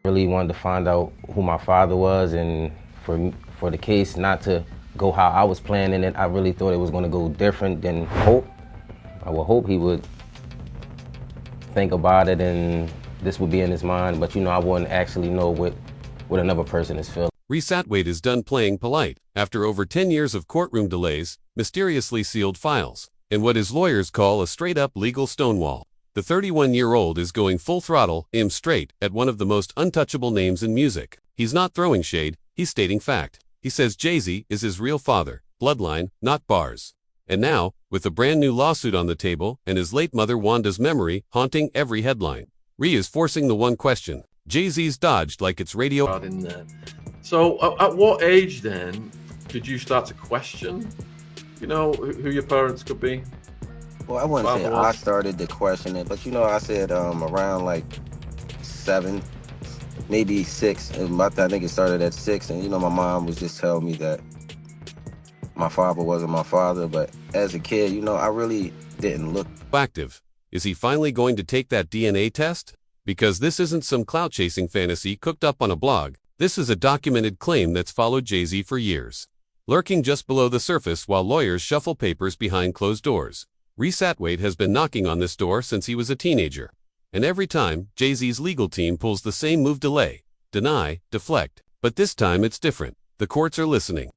Really wanted to find out who my father was, and for the case not to go how I was planning it, I really thought it was going to go different than hope. I would hope he would think about it and this would be in his mind, but I wouldn't actually know what another person is feeling. Reese Atwaite is done playing polite after over 10 years of courtroom delays, mysteriously sealed files, and what his lawyers call a straight-up legal stonewall. The 31-year-old is going full throttle, aim straight, at one of the most untouchable names in music. He's not throwing shade, he's stating fact. He says Jay-Z is his real father, bloodline, not bars. And now, with a brand new lawsuit on the table and his late mother Wanda's memory haunting every headline, Ree is forcing the one question Jay-Z's dodged like it's radio. In there. So at what age then did you start to question, who your parents could be? Well, I wouldn't say I started to question it, but I said around like 7, maybe 6. And I think it started at 6. And my mom was just telling me that my father wasn't my father. But as a kid, I really didn't look active. Is he finally going to take that DNA test? Because this isn't some clout-chasing fantasy cooked up on a blog. This is a documented claim that's followed Jay-Z for years. Lurking just below the surface while lawyers shuffle papers behind closed doors, Reese Atwaite has been knocking on this door since he was a teenager. And every time, Jay-Z's legal team pulls the same move: delay, deny, deflect. But this time it's different. The courts are listening.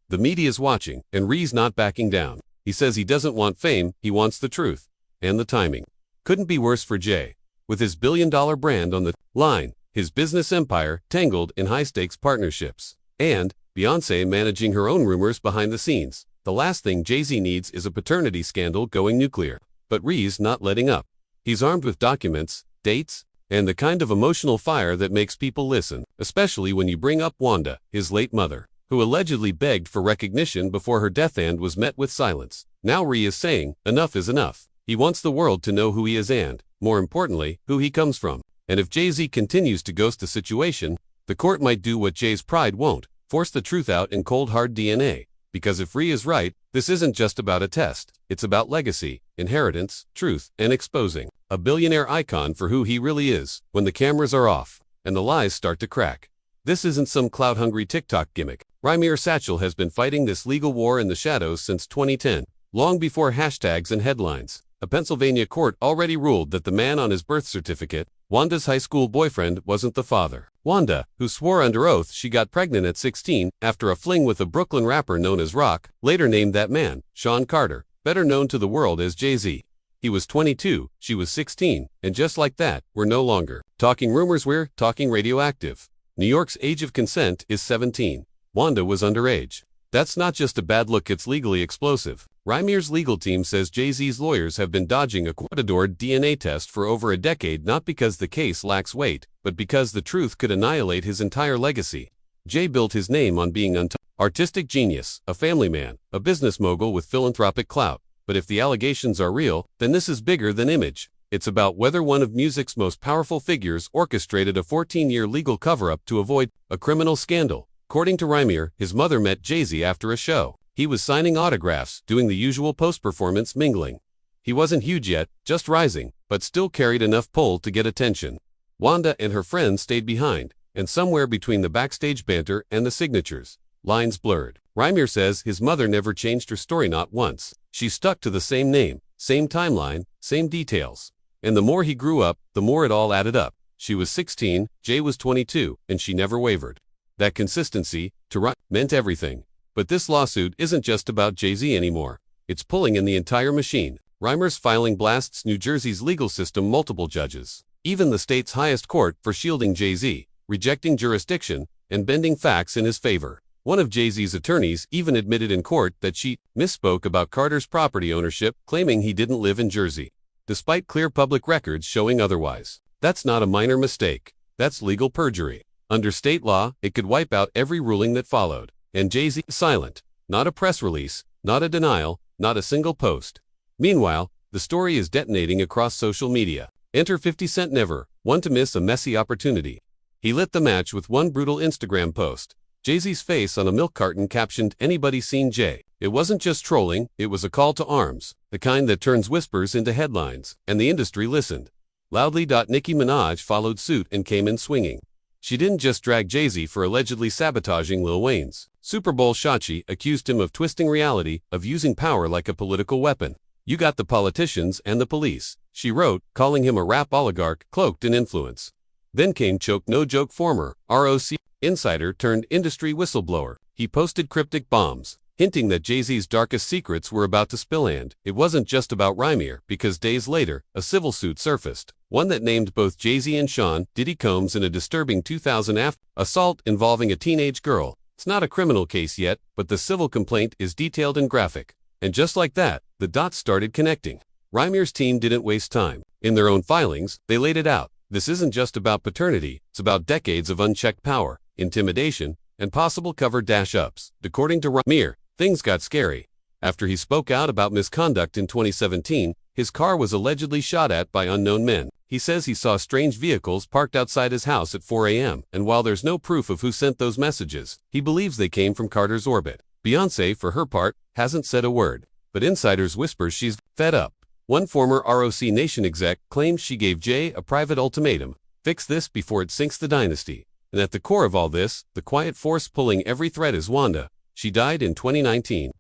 The media's watching, and Ree's not backing down. He says he doesn't want fame, he wants the truth. And the timing couldn't be worse for Jay. With his billion-dollar brand on the line, his business empire tangled in high-stakes partnerships, and Beyoncé managing her own rumors behind the scenes, the last thing Jay-Z needs is a paternity scandal going nuclear. But Ree's not letting up. He's armed with documents, dates, and the kind of emotional fire that makes people listen, especially when you bring up Wanda, his late mother, who allegedly begged for recognition before her death and was met with silence. Now Ree is saying, enough is enough. He wants the world to know who he is and, more importantly, who he comes from. And if Jay-Z continues to ghost the situation, the court might do what Jay's pride won't, force the truth out in cold hard DNA. Because if Ree is right, this isn't just about a test. It's about legacy, inheritance, truth, and exposing a billionaire icon for who he really is when the cameras are off and the lies start to crack. This isn't some clout-hungry TikTok gimmick. Rymir Satchel has been fighting this legal war in the shadows since 2010, long before hashtags and headlines. A Pennsylvania court already ruled that the man on his birth certificate, Wanda's high school boyfriend, wasn't the father. Wanda, who swore under oath she got pregnant at 16 after a fling with a Brooklyn rapper known as Rock, later named that man, Sean Carter, better known to the world as Jay-Z. He was 22, she was 16, and just like that, we're no longer talking rumors, we're talking radioactive. New York's age of consent is 17. Wanda was underage. That's not just a bad look, it's legally explosive. Rymir's legal team says Jay-Z's lawyers have been dodging a court-ordered DNA test for over a decade, not because the case lacks weight, but because the truth could annihilate his entire legacy. Jay built his name on being an artistic genius, a family man, a business mogul with philanthropic clout. But if the allegations are real, then this is bigger than image. It's about whether one of music's most powerful figures orchestrated a 14-year legal cover-up to avoid a criminal scandal. According to Rymir, his mother met Jay-Z after a show. He was signing autographs, doing the usual post-performance mingling. He wasn't huge yet, just rising, but still carried enough pull to get attention. Wanda and her friends stayed behind, and somewhere between the backstage banter and the signatures, lines blurred. Rymir says his mother never changed her story, not once. She stuck to the same name, same timeline, same details. And the more he grew up, the more it all added up. She was 16, Jay was 22, and she never wavered. That consistency, to run, meant everything. But this lawsuit isn't just about Jay-Z anymore. It's pulling in the entire machine. Rymir's filing blasts New Jersey's legal system, multiple judges, even the state's highest court, for shielding Jay-Z, rejecting jurisdiction, and bending facts in his favor. One of Jay-Z's attorneys even admitted in court that she misspoke about Carter's property ownership, claiming he didn't live in Jersey, despite clear public records showing otherwise. That's not a minor mistake. That's legal perjury. Under state law, it could wipe out every ruling that followed. And Jay-Z silent. Not a press release, not a denial, not a single post. Meanwhile, the story is detonating across social media. Enter 50 Cent, never one to miss a messy opportunity. He lit the match with one brutal Instagram post. Jay-Z's face on a milk carton captioned, "Anybody seen Jay?" It wasn't just trolling, it was a call to arms, the kind that turns whispers into headlines, and the industry listened loudly. Nicki Minaj followed suit and came in swinging. She didn't just drag Jay-Z for allegedly sabotaging Lil Wayne's Super Bowl shot. She accused him of twisting reality, of using power like a political weapon. "You got the politicians and the police," she wrote, calling him a rap oligarch cloaked in influence. Then came Choke No Joke former ROC insider turned industry whistleblower. He posted cryptic bombs, hinting that Jay-Z's darkest secrets were about to spill, and it wasn't just about Rhymier, because days later, a civil suit surfaced, one that named both Jay-Z and Sean Diddy Combs in a disturbing 2000 assault involving a teenage girl. It's not a criminal case yet, but the civil complaint is detailed and graphic. And just like that, the dots started connecting. Rymier's team didn't waste time. In their own filings, they laid it out. This isn't just about paternity, it's about decades of unchecked power, intimidation, and possible cover-ups. According to Rhymier, things got scary. After he spoke out about misconduct in 2017, his car was allegedly shot at by unknown men. He says he saw strange vehicles parked outside his house at 4 a.m., and while there's no proof of who sent those messages, he believes they came from Carter's orbit. Beyoncé, for her part, hasn't said a word, but insiders whisper she's fed up. One former ROC Nation exec claims she gave Jay a private ultimatum: fix this before it sinks the dynasty. And at the core of all this, the quiet force pulling every thread is Wanda. She died in 2019,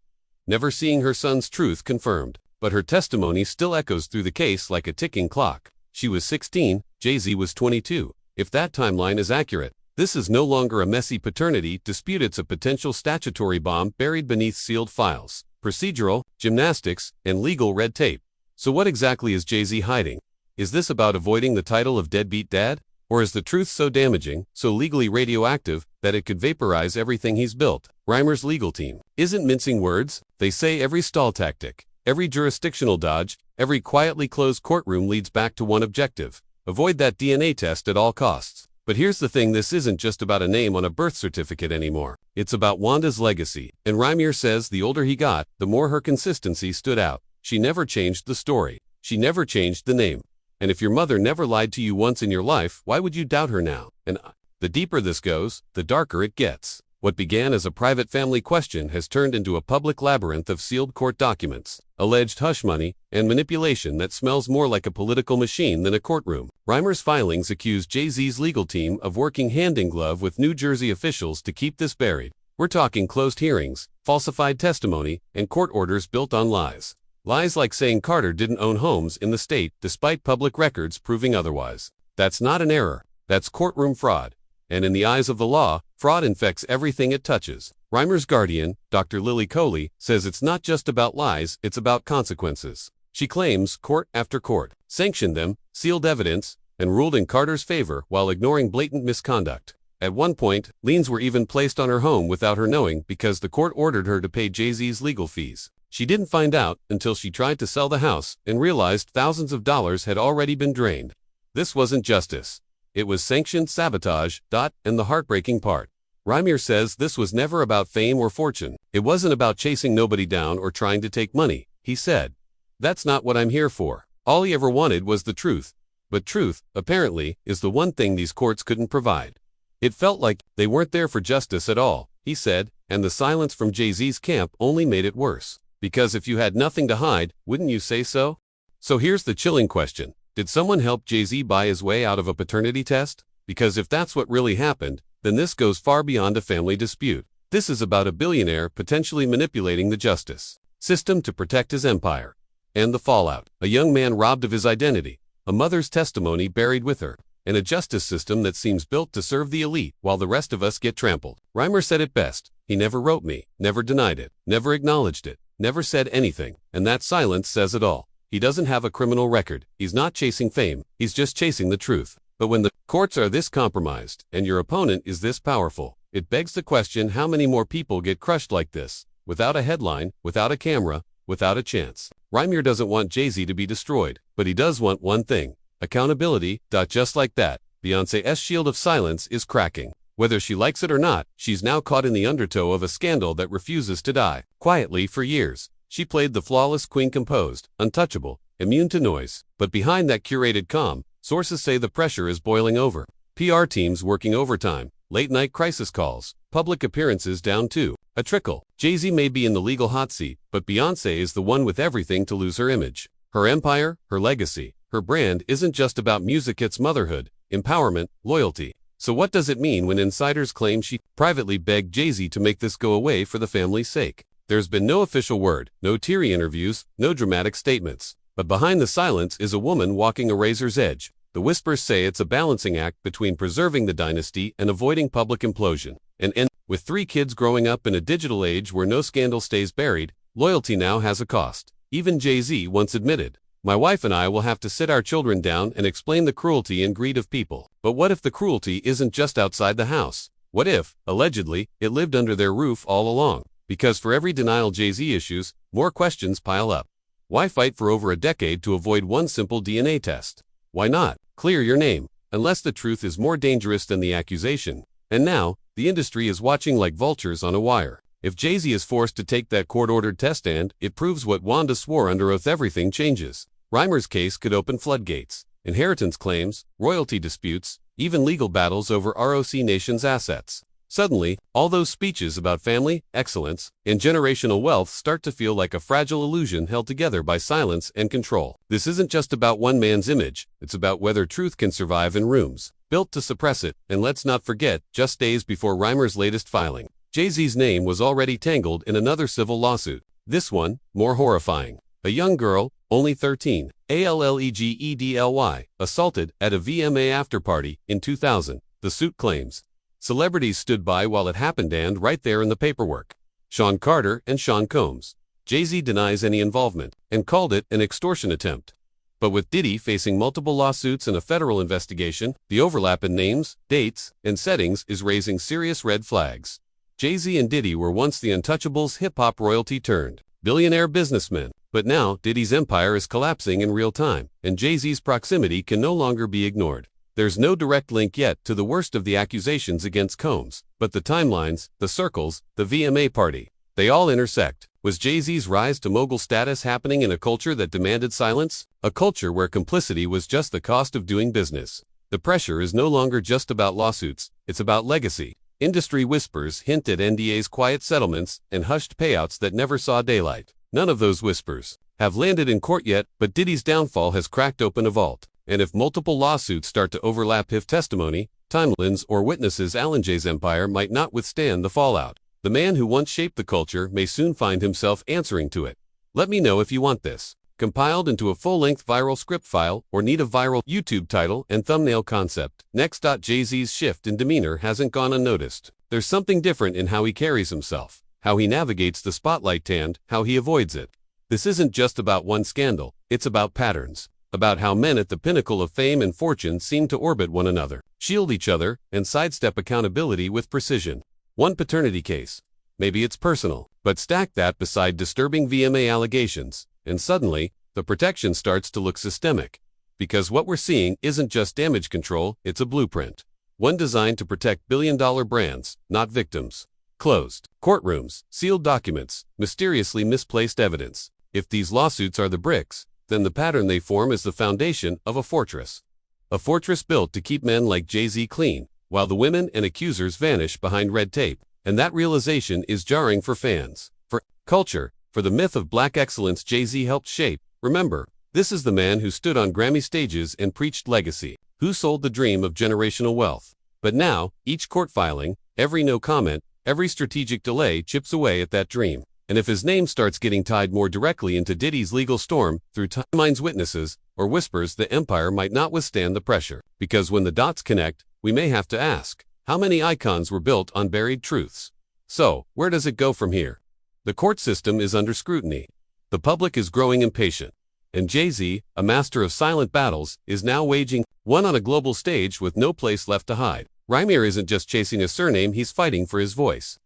never seeing her son's truth confirmed, but her testimony still echoes through the case like a ticking clock. She was 16, Jay-Z was 22. If that timeline is accurate, this is no longer a messy paternity dispute, it's a potential statutory bomb buried beneath sealed files, procedural, gymnastics, and legal red tape. So what exactly is Jay-Z hiding? Is this about avoiding the title of deadbeat dad? Or is the truth so damaging, so legally radioactive, that it could vaporize everything he's built? Rhymer's legal team isn't mincing words. They say every stall tactic, every jurisdictional dodge, every quietly closed courtroom leads back to one objective: avoid that DNA test at all costs. But here's the thing, this isn't just about a name on a birth certificate anymore. It's about Wanda's legacy. And Rhymier says the older he got, the more her consistency stood out. She never changed the story. She never changed the name. And if your mother never lied to you once in your life, why would you doubt her now? And the deeper this goes, the darker it gets. What began as a private family question has turned into a public labyrinth of sealed court documents, alleged hush money, and manipulation that smells more like a political machine than a courtroom. Rhymer's filings accuse Jay-Z's legal team of working hand-in-glove with New Jersey officials to keep this buried. We're talking closed hearings, falsified testimony, and court orders built on lies. Lies like saying Carter didn't own homes in the state despite public records proving otherwise. That's not an error. That's courtroom fraud. And in the eyes of the law, fraud infects everything it touches. Rhymer's guardian, Dr. Lily Coley, says it's not just about lies, it's about consequences. She claims court after court sanctioned them, sealed evidence, and ruled in Carter's favor while ignoring blatant misconduct. At one point, liens were even placed on her home without her knowing because the court ordered her to pay Jay-Z's legal fees. She didn't find out until she tried to sell the house and realized thousands of dollars had already been drained. This wasn't justice. It was sanctioned sabotage. And the heartbreaking part: Rhymier says this was never about fame or fortune. It wasn't about chasing nobody down or trying to take money. He said, "That's not what I'm here for." All he ever wanted was the truth. But truth, apparently, is the one thing these courts couldn't provide. It felt like they weren't there for justice at all, he said, and the silence from Jay-Z's camp only made it worse. Because if you had nothing to hide, wouldn't you say so? So here's the chilling question. Did someone help Jay-Z buy his way out of a paternity test? Because if that's what really happened, then this goes far beyond a family dispute. This is about a billionaire potentially manipulating the justice system to protect his empire. And the fallout: a young man robbed of his identity, a mother's testimony buried with her, and a justice system that seems built to serve the elite while the rest of us get trampled. Rhymer said it best: he never wrote me, never denied it, never acknowledged it, never said anything, and that silence says it all. He doesn't have a criminal record. He's not chasing fame. He's just chasing the truth. But when the courts are this compromised, and your opponent is this powerful, it begs the question: how many more people get crushed like this, without a headline, without a camera, without a chance? Rhymier doesn't want Jay-Z to be destroyed, but he does want one thing: accountability. Just like that, Beyoncé's shield of silence is cracking. Whether she likes it or not, she's now caught in the undertow of a scandal that refuses to die. Quietly for years, she played the flawless queen, composed, untouchable, immune to noise. But behind that curated calm, sources say the pressure is boiling over. PR teams working overtime, late-night crisis calls, public appearances down to a trickle. Jay-Z may be in the legal hot seat, but Beyoncé is the one with everything to lose: her image, her empire, her legacy. Her brand isn't just about music, it's motherhood, empowerment, loyalty. So what does it mean when insiders claim she privately begged Jay-Z to make this go away for the family's sake? There's been no official word, no teary interviews, no dramatic statements. But behind the silence is a woman walking a razor's edge. The whispers say it's a balancing act between preserving the dynasty and avoiding public implosion. And with 3 kids growing up in a digital age where no scandal stays buried, loyalty now has a cost. Even Jay-Z once admitted, "My wife and I will have to sit our children down and explain the cruelty and greed of people." But what if the cruelty isn't just outside the house? What if, allegedly, it lived under their roof all along? Because for every denial Jay-Z issues, more questions pile up. Why fight for over a decade to avoid one simple DNA test? Why not clear your name, unless the truth is more dangerous than the accusation? And now, the industry is watching like vultures on a wire. If Jay-Z is forced to take that court-ordered test stand, it proves what Wanda swore under oath: everything changes. Reimer's case could open floodgates. Inheritance claims, royalty disputes, even legal battles over ROC Nation's assets. Suddenly, all those speeches about family, excellence, and generational wealth start to feel like a fragile illusion held together by silence and control. This isn't just about one man's image, it's about whether truth can survive in rooms built to suppress it. And let's not forget, just days before Reimer's latest filing, Jay-Z's name was already tangled in another civil lawsuit. This one, more horrifying. A young girl, only 13, allegedly, assaulted at a VMA afterparty in 2000, the suit claims. Celebrities stood by while it happened and right there in the paperwork. Sean Carter and Sean Combs. Jay-Z denies any involvement and called it an extortion attempt. But with Diddy facing multiple lawsuits and a federal investigation, the overlap in names, dates, and settings is raising serious red flags. Jay-Z and Diddy were once the untouchables, hip-hop royalty turned billionaire businessmen. But now, Diddy's empire is collapsing in real time, and Jay-Z's proximity can no longer be ignored. There's no direct link yet to the worst of the accusations against Combs, but the timelines, the circles, the VMA party, they all intersect. Was Jay-Z's rise to mogul status happening in a culture that demanded silence? A culture where complicity was just the cost of doing business. The pressure is no longer just about lawsuits, it's about legacy. Industry whispers hint at NDAs, quiet settlements, and hushed payouts that never saw daylight. None of those whispers have landed in court yet, but Diddy's downfall has cracked open a vault. And if multiple lawsuits start to overlap his testimony, timelines, or witnesses, Alan Jay's empire might not withstand the fallout. The man who once shaped the culture may soon find himself answering to it. Let me know if you want this compiled into a full-length viral script file or need a viral YouTube title and thumbnail concept. Next. Jay-Z's shift in demeanor hasn't gone unnoticed. There's something different in how he carries himself, how he navigates the spotlight and how he avoids it. This isn't just about one scandal, it's about patterns, about how men at the pinnacle of fame and fortune seem to orbit one another, shield each other, and sidestep accountability with precision. One paternity case. Maybe it's personal, but stack that beside disturbing VMA allegations, and suddenly, the protection starts to look systemic. Because what we're seeing isn't just damage control, it's a blueprint. One designed to protect billion-dollar brands, not victims. Closed courtrooms, sealed documents, mysteriously misplaced evidence. If these lawsuits are the bricks, then the pattern they form is the foundation of a fortress. A fortress built to keep men like Jay-Z clean, while the women and accusers vanish behind red tape. And that realization is jarring for fans, for culture, for the myth of black excellence Jay-Z helped shape. Remember, this is the man who stood on Grammy stages and preached legacy, who sold the dream of generational wealth. But now, each court filing, every no comment, every strategic delay chips away at that dream. And if his name starts getting tied more directly into Diddy's legal storm through timelines, witnesses, or whispers, the empire might not withstand the pressure. Because when the dots connect, we may have to ask, how many icons were built on buried truths? So, where does it go from here? The court system is under scrutiny. The public is growing impatient. And Jay-Z, a master of silent battles, is now waging one on a global stage with no place left to hide. Reimer isn't just chasing a surname, he's fighting for his voice.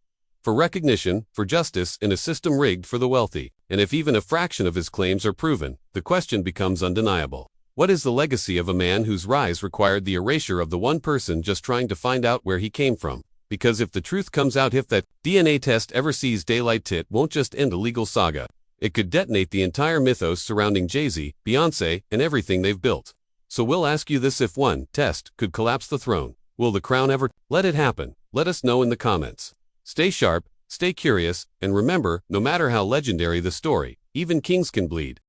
For recognition, for justice, in a system rigged for the wealthy. And if even a fraction of his claims are proven, the question becomes undeniable. What is the legacy of a man whose rise required the erasure of the one person just trying to find out where he came from? Because if the truth comes out, if that DNA test ever sees daylight, it won't just end a legal saga. It could detonate the entire mythos surrounding Jay-Z, Beyoncé, and everything they've built. So we'll ask you this: if one test could collapse the throne, will the crown ever? Let it happen. Let us know in the comments. Stay sharp, stay curious, and remember, no matter how legendary the story, even kings can bleed.